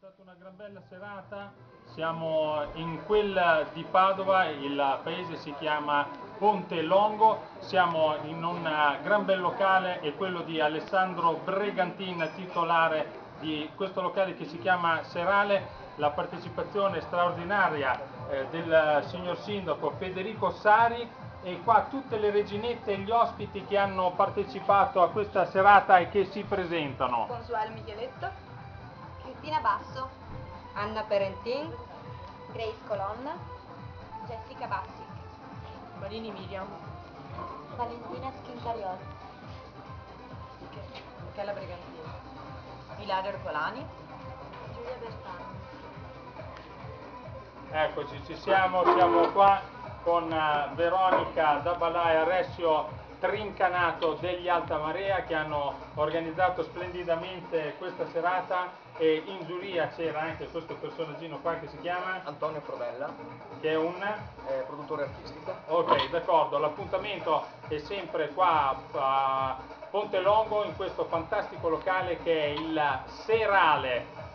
stata una gran bella serata, siamo in quel di Padova, il paese si chiama Ponte Longo, siamo in un gran bel locale, è quello di Alessandro Bregantin, titolare di questo locale che si chiama Serale. La partecipazione straordinaria del signor sindaco Federico Sari, e qua tutte le reginette e gli ospiti che hanno partecipato a questa serata e che si presentano. Consuelo Micheletto, Cristina Basso, Anna Perentin, Grace Colonna, Jessica Bassic, Marini Miriam, Valentina Schincarioli, Michela Brigantini, Ilaria Ercolani, Giulia Bertani. Eccoci, siamo qua con Veronica Dabalà e Alessio Trincanato degli Alta Marea, che hanno organizzato splendidamente questa serata, e in giuria c'era anche questo personaggino qua che si chiama Antonio Provella, che è un produttore artistico. Ok, d'accordo, l'appuntamento è sempre qua a Ponte Longo, in questo fantastico locale che è il Serale.